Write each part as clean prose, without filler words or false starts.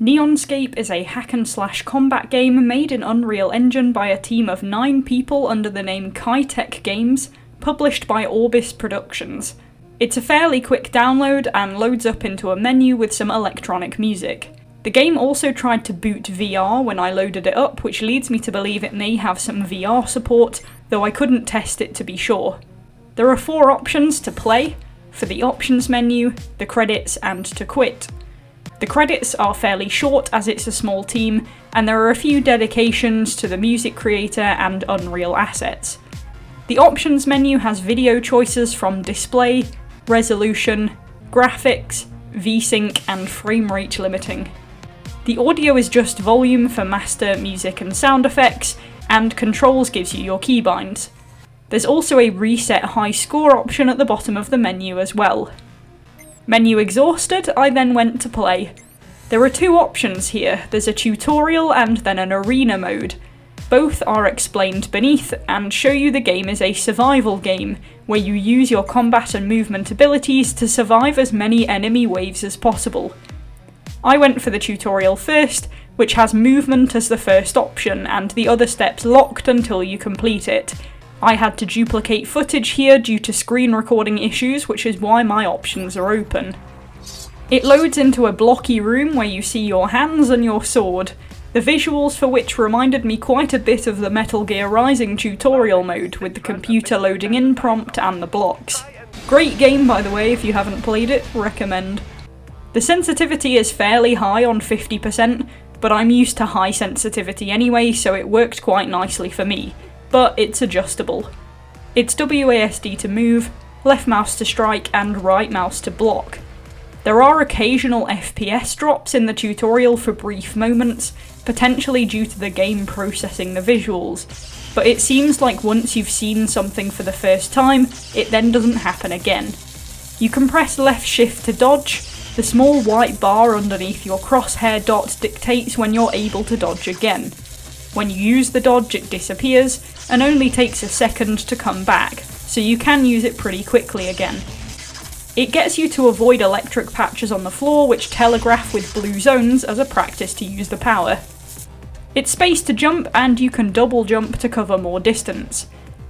Neonscape is a hack-and-slash combat game made in Unreal Engine by a team of 9 people under the name Kitech Games, published by Odysee Productions. It's a fairly quick download and loads up into a menu with some electronic music. The game also tried to boot VR when I loaded it up, which leads me to believe it may have some VR support, though I couldn't test it to be sure. There are 4 options to play: for the options menu, the credits, and to quit. The credits are fairly short as it's a small team, and there are a few dedications to the music creator and Unreal assets. The options menu has video choices from display, resolution, graphics, VSync, and frame rate limiting. The audio is just volume for master, music, and sound effects, and controls gives you your keybinds. There's also a reset high score option at the bottom of the menu as well. Menu exhausted, I then went to play. There are 2 options here, there's a tutorial and then an arena mode. Both are explained beneath and show you the game is a survival game, where you use your combat and movement abilities to survive as many enemy waves as possible. I went for the tutorial first, which has movement as the first option and the other steps locked until you complete it. I had to duplicate footage here due to screen recording issues, which is why my options are open. It loads into a blocky room where you see your hands and your sword, the visuals for which reminded me quite a bit of the Metal Gear Rising tutorial mode, with the computer loading in prompt and the blocks. Great game, by the way, if you haven't played it, recommend. The sensitivity is fairly high on 50%, but I'm used to high sensitivity anyway, so it worked quite nicely for me. But it's adjustable. It's WASD to move, left mouse to strike, and right mouse to block. There are occasional FPS drops in the tutorial for brief moments, potentially due to the game processing the visuals, but it seems like once you've seen something for the first time, it then doesn't happen again. You can press left shift to dodge. The small white bar underneath your crosshair dot dictates when you're able to dodge again. When you use the dodge, it disappears, and only takes a second to come back, so you can use it pretty quickly again. It gets you to avoid electric patches on the floor, which telegraph with blue zones as a practice to use the power. It's spaced to jump, and you can double jump to cover more distance.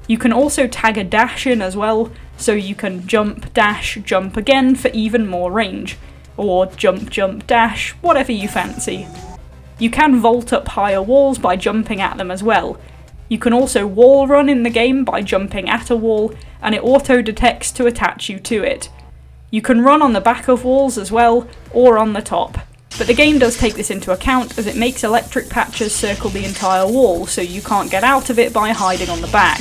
You can also tag a dash in as well, so you can jump, dash, jump again for even more range, or jump, jump, dash, whatever you fancy. You can vault up higher walls by jumping at them as well. You can also wall run in the game by jumping at a wall, and it auto-detects to attach you to it. You can run on the back of walls as well, or on the top. But the game does take this into account, as it makes electric patches circle the entire wall, so you can't get out of it by hiding on the back.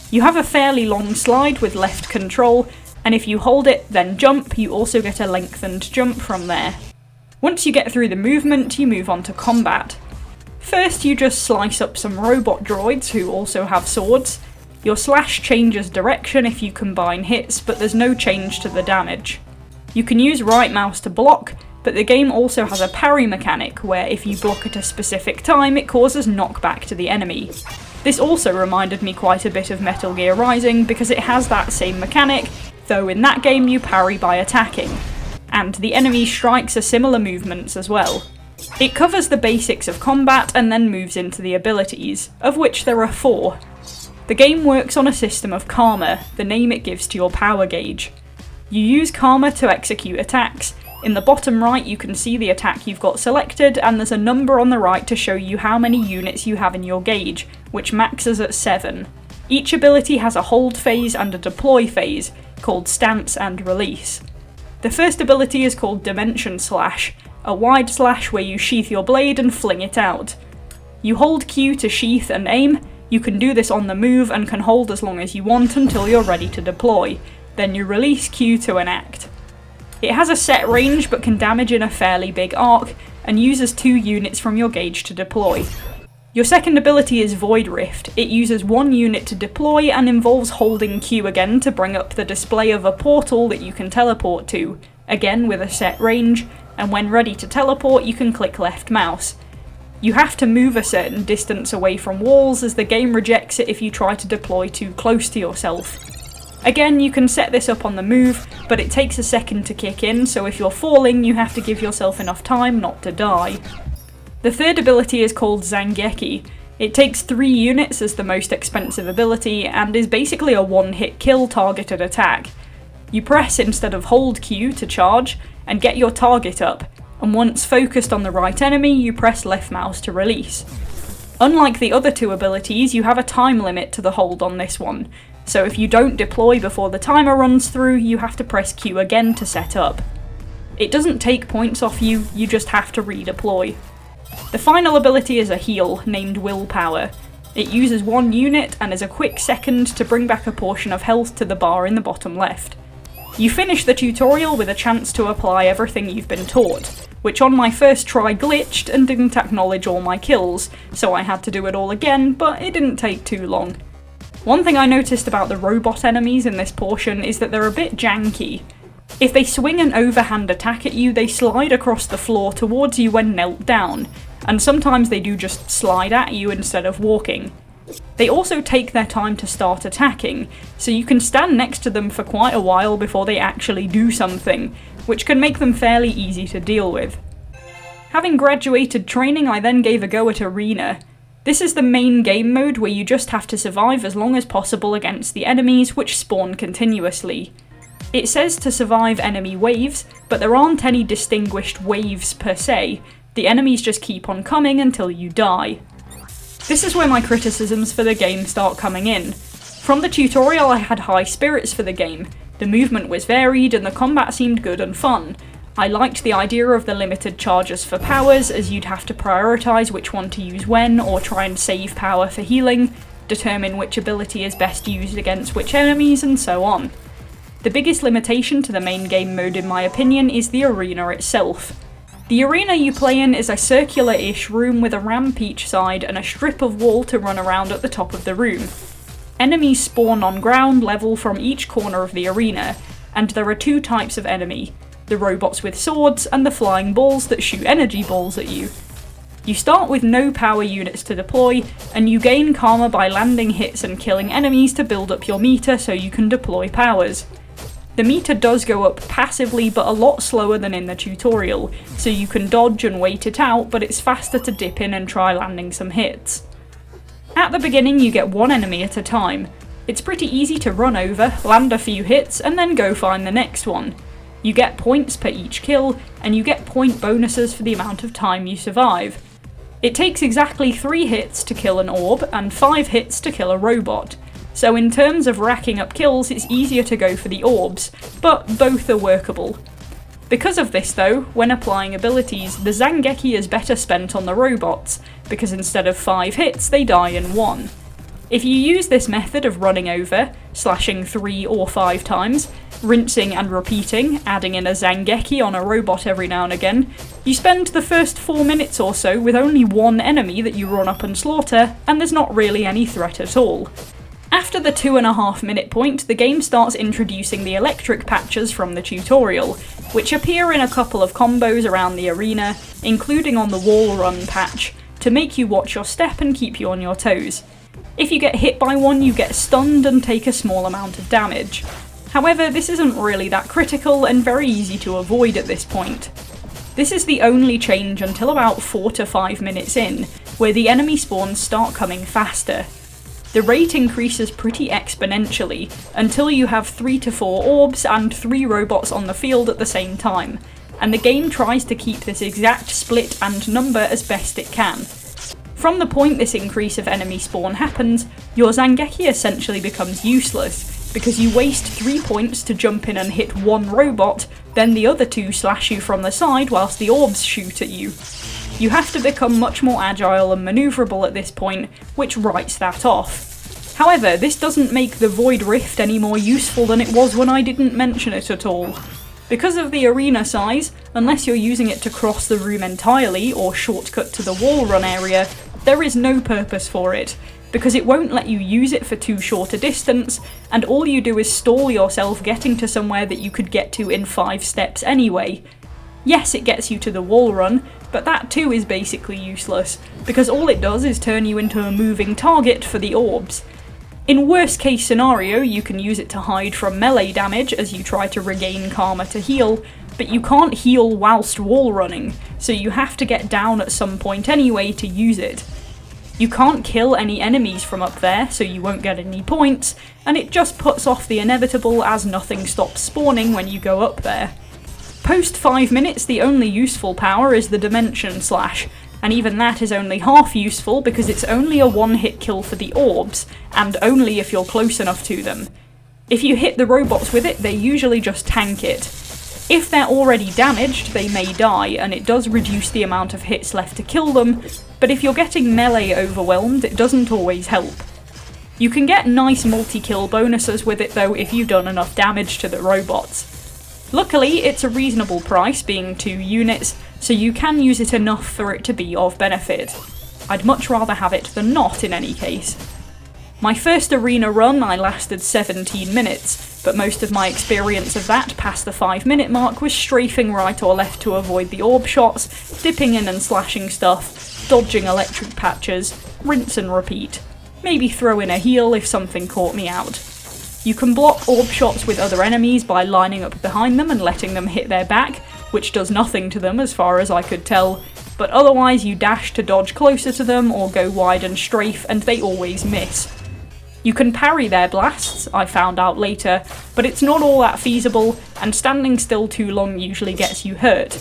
You have a fairly long slide with left control, and if you hold it, then jump, you also get a lengthened jump from there. Once you get through the movement, you move on to combat. First, you just slice up some robot droids who also have swords. Your slash changes direction if you combine hits, but there's no change to the damage. You can use right mouse to block, but the game also has a parry mechanic where if you block at a specific time, it causes knockback to the enemy. This also reminded me quite a bit of Metal Gear Rising because it has that same mechanic, though in that game you parry by attacking. And the enemy strikes are similar movements as well. It covers the basics of combat and then moves into the abilities, of which there are 4. The game works on a system of karma, the name it gives to your power gauge. You use karma to execute attacks. In the bottom right you can see the attack you've got selected, and there's a number on the right to show you how many units you have in your gauge, which maxes at 7. Each ability has a hold phase and a deploy phase, called stance and release. The first ability is called Dimension Slash, a wide slash where you sheath your blade and fling it out. You hold Q to sheath and aim. You can do this on the move and can hold as long as you want until you're ready to deploy. Then you release Q to enact. It has a set range but can damage in a fairly big arc, and uses 2 units from your gauge to deploy. Your second ability is Void Rift. It uses 1 unit to deploy and involves holding Q again to bring up the display of a portal that you can teleport to, again with a set range, and when ready to teleport you can click left mouse. You have to move a certain distance away from walls, as the game rejects it if you try to deploy too close to yourself. Again, you can set this up on the move, but it takes a second to kick in, so if you're falling, you have to give yourself enough time not to die. The third ability is called Janky. It takes 3 units as the most expensive ability, and is basically a one-hit kill targeted attack. You press instead of hold Q to charge, and get your target up, and once focused on the right enemy, you press left mouse to release. Unlike the other 2 abilities, you have a time limit to the hold on this one, so if you don't deploy before the timer runs through, you have to press Q again to set up. It doesn't take points off you, you just have to redeploy. The final ability is a heal, named Willpower. It uses 1 unit and is a quick second to bring back a portion of health to the bar in the bottom left. You finish the tutorial with a chance to apply everything you've been taught, which on my first try glitched and didn't acknowledge all my kills, so I had to do it all again, but it didn't take too long. One thing I noticed about the robot enemies in this portion is that they're a bit janky. If they swing an overhand attack at you, they slide across the floor towards you when knelt down, and sometimes they do just slide at you instead of walking. They also take their time to start attacking, so you can stand next to them for quite a while before they actually do something, which can make them fairly easy to deal with. Having graduated training, I then gave a go at Arena. This is the main game mode where you just have to survive as long as possible against the enemies, which spawn continuously. It says to survive enemy waves, but there aren't any distinguished waves per se, the enemies just keep on coming until you die. This is where my criticisms for the game start coming in. From the tutorial I had high spirits for the game, the movement was varied and the combat seemed good and fun. I liked the idea of the limited charges for powers, as you'd have to prioritise which one to use when, or try and save power for healing, determine which ability is best used against which enemies, and so on. The biggest limitation to the main game mode in my opinion is the arena itself. The arena you play in is a circular-ish room with a ramp each side and a strip of wall to run around at the top of the room. Enemies spawn on ground level from each corner of the arena, and there are 2 types of enemy. The robots with swords, and the flying balls that shoot energy balls at you. You start with no power units to deploy, and you gain karma by landing hits and killing enemies to build up your meter so you can deploy powers. The meter does go up passively, but a lot slower than in the tutorial, so you can dodge and wait it out, but it's faster to dip in and try landing some hits. At the beginning you get 1 enemy at a time. It's pretty easy to run over, land a few hits, and then go find the next one. You get points per each kill, and you get point bonuses for the amount of time you survive. It takes exactly 3 hits to kill an orb, and 5 hits to kill a robot. So in terms of racking up kills, it's easier to go for the orbs, but both are workable. Because of this though, when applying abilities, the Janky is better spent on the robots, because instead of 5 hits, they die in 1. If you use this method of running over, slashing 3 or 5 times, rinsing and repeating, adding in a Janky on a robot every now and again, you spend the first 4 minutes or so with only 1 enemy that you run up and slaughter, and there's not really any threat at all. After the 2.5 minute point, the game starts introducing the electric patches from the tutorial, which appear in a couple of combos around the arena, including on the wall run patch, to make you watch your step and keep you on your toes. If you get hit by one, you get stunned and take a small amount of damage. However, this isn't really that critical and very easy to avoid at this point. This is the only change until about 4 to 5 minutes in, where the enemy spawns start coming faster. The rate increases pretty exponentially, until you have 3 to 4 orbs and 3 robots on the field at the same time, and the game tries to keep this exact split and number as best it can. From the point this increase of enemy spawn happens, your Janky essentially becomes useless, because you waste 3 points to jump in and hit 1 robot, then the other 2 slash you from the side whilst the orbs shoot at you. You have to become much more agile and manoeuvrable at this point, which writes that off. However, this doesn't make the Void Rift any more useful than it was when I didn't mention it at all. Because of the arena size, unless you're using it to cross the room entirely or shortcut to the wall run area, there is no purpose for it, because it won't let you use it for too short a distance, and all you do is stall yourself getting to somewhere that you could get to in 5 steps anyway. Yes, it gets you to the wall run, but that too is basically useless, because all it does is turn you into a moving target for the orbs. In worst case scenario, you can use it to hide from melee damage as you try to regain karma to heal, but you can't heal whilst wall running, so you have to get down at some point anyway to use it. You can't kill any enemies from up there, so you won't get any points, and it just puts off the inevitable as nothing stops spawning when you go up there. Post 5 minutes, the only useful power is the Dimension Slash, and even that is only half useful because it's only a one-hit kill for the orbs, and only if you're close enough to them. If you hit the robots with it, they usually just tank it. If they're already damaged, they may die, and it does reduce the amount of hits left to kill them, but if you're getting melee overwhelmed, it doesn't always help. You can get nice multi-kill bonuses with it though if you've done enough damage to the robots. Luckily, it's a reasonable price, being 2 units, so you can use it enough for it to be of benefit. I'd much rather have it than not in any case. My first arena run I lasted 17 minutes, but most of my experience of that past the 5-minute mark was strafing right or left to avoid the orb shots, dipping in and slashing stuff, dodging electric patches, rinse and repeat. Maybe throw in a heal if something caught me out. You can block orb shots with other enemies by lining up behind them and letting them hit their back, which does nothing to them as far as I could tell, but otherwise you dash to dodge closer to them or go wide and strafe and they always miss. You can parry their blasts, I found out later, but it's not all that feasible, and standing still too long usually gets you hurt.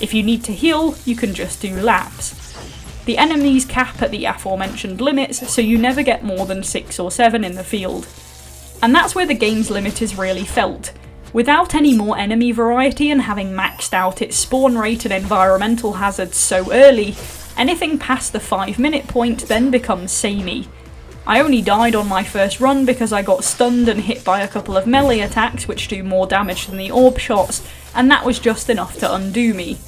If you need to heal, you can just do laps. The enemies cap at the aforementioned limits, so you never get more than 6 or 7 in the field. And that's where the game's limit is really felt. Without any more enemy variety and having maxed out its spawn rate and environmental hazards so early, anything past the 5-minute point then becomes samey. I only died on my first run because I got stunned and hit by a couple of melee attacks which do more damage than the orb shots, and that was just enough to undo me.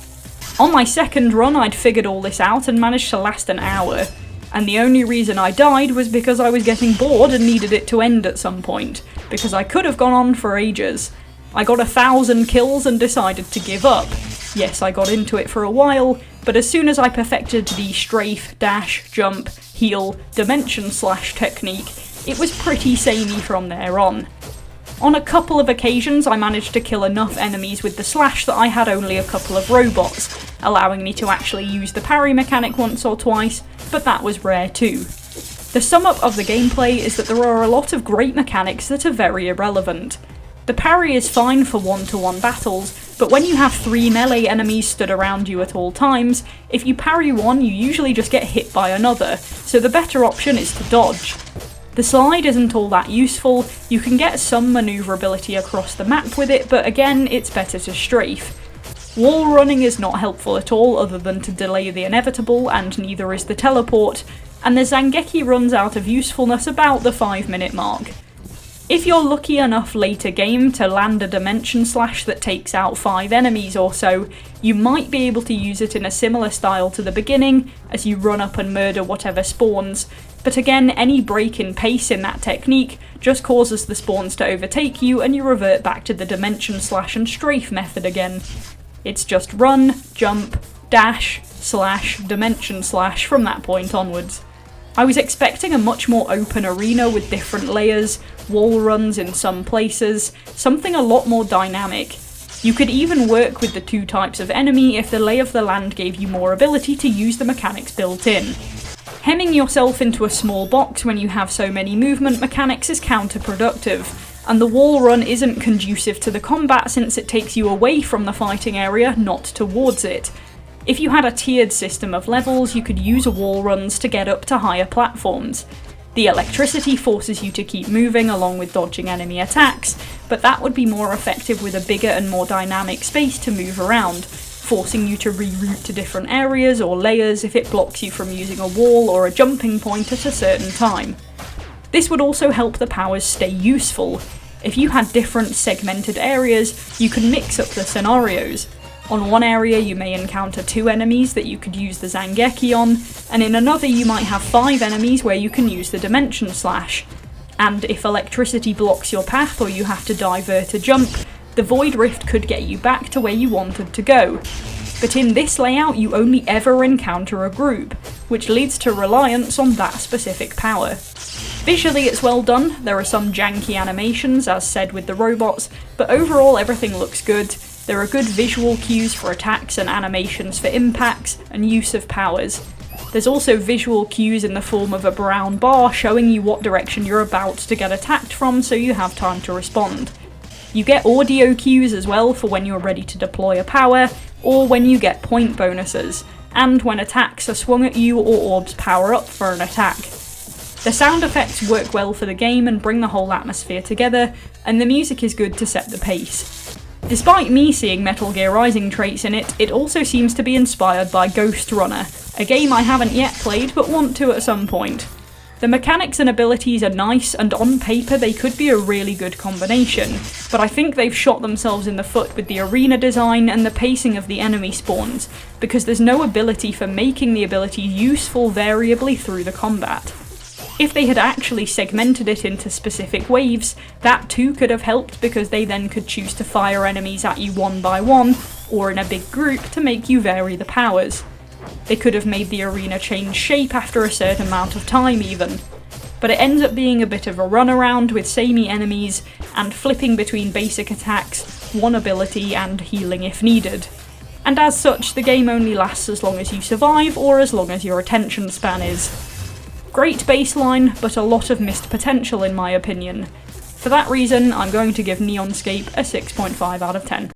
On my second run I'd figured all this out and managed to last an hour, and the only reason I died was because I was getting bored and needed it to end at some point, because I could have gone on for ages. I got 1,000 kills and decided to give up. Yes, I got into it for a while, but as soon as I perfected the strafe, dash, jump, heal, Dimension Slash technique, it was pretty samey from there on. On a couple of occasions I managed to kill enough enemies with the slash that I had only a couple of robots, allowing me to actually use the parry mechanic once or twice, but that was rare too. The sum up of the gameplay is that there are a lot of great mechanics that are very irrelevant. The parry is fine for 1-to-1 battles, but when you have 3 melee enemies stood around you at all times, if you parry one you usually just get hit by another, so the better option is to dodge. The slide isn't all that useful, you can get some manoeuvrability across the map with it, but again it's better to strafe. Wall running is not helpful at all other than to delay the inevitable, and neither is the teleport, and the Janky runs out of usefulness about the 5-minute mark. If you're lucky enough later game to land a Dimension Slash that takes out 5 enemies or so, you might be able to use it in a similar style to the beginning, as you run up and murder whatever spawns, but again any break in pace in that technique just causes the spawns to overtake you and you revert back to the Dimension Slash and strafe method again. It's just run, jump, dash, slash, Dimension Slash from that point onwards. I was expecting a much more open arena with different layers, wall runs in some places, something a lot more dynamic. You could even work with the 2 types of enemy if the lay of the land gave you more ability to use the mechanics built in. Hemming yourself into a small box when you have so many movement mechanics is counterproductive, and the wall run isn't conducive to the combat since it takes you away from the fighting area, not towards it. If you had a tiered system of levels, you could use wall runs to get up to higher platforms. The electricity forces you to keep moving along with dodging enemy attacks, but that would be more effective with a bigger and more dynamic space to move around, forcing you to reroute to different areas or layers if it blocks you from using a wall or a jumping point at a certain time. This would also help the powers stay useful. If you had different segmented areas, you could mix up the scenarios. On one area you may encounter 2 enemies that you could use the Janky on, and in another you might have 5 enemies where you can use the Dimension Slash. And if electricity blocks your path or you have to divert a jump, the Void Rift could get you back to where you wanted to go. But in this layout you only ever encounter a group, which leads to reliance on that specific power. Visually it's well done, there are some janky animations as said with the robots, but overall everything looks good. There are good visual cues for attacks and animations for impacts and use of powers. There's also visual cues in the form of a brown bar showing you what direction you're about to get attacked from so you have time to respond. You get audio cues as well for when you're ready to deploy a power, or when you get point bonuses, and when attacks are swung at you or orbs power up for an attack. The sound effects work well for the game and bring the whole atmosphere together, and the music is good to set the pace. Despite me seeing Metal Gear Rising traits in it, it also seems to be inspired by Ghost Runner, a game I haven't yet played but want to at some point. The mechanics and abilities are nice, and on paper they could be a really good combination, but I think they've shot themselves in the foot with the arena design and the pacing of the enemy spawns, because there's no ability for making the abilities useful variably through the combat. If they had actually segmented it into specific waves, that too could have helped, because they then could choose to fire enemies at you one by one, or in a big group to make you vary the powers. They could have made the arena change shape after a certain amount of time even. But it ends up being a bit of a runaround with samey enemies, and flipping between basic attacks, one ability, and healing if needed. And as such, the game only lasts as long as you survive, or as long as your attention span is. Great baseline, but a lot of missed potential in my opinion. For that reason, I'm going to give Neonscape a 6.5 out of 10.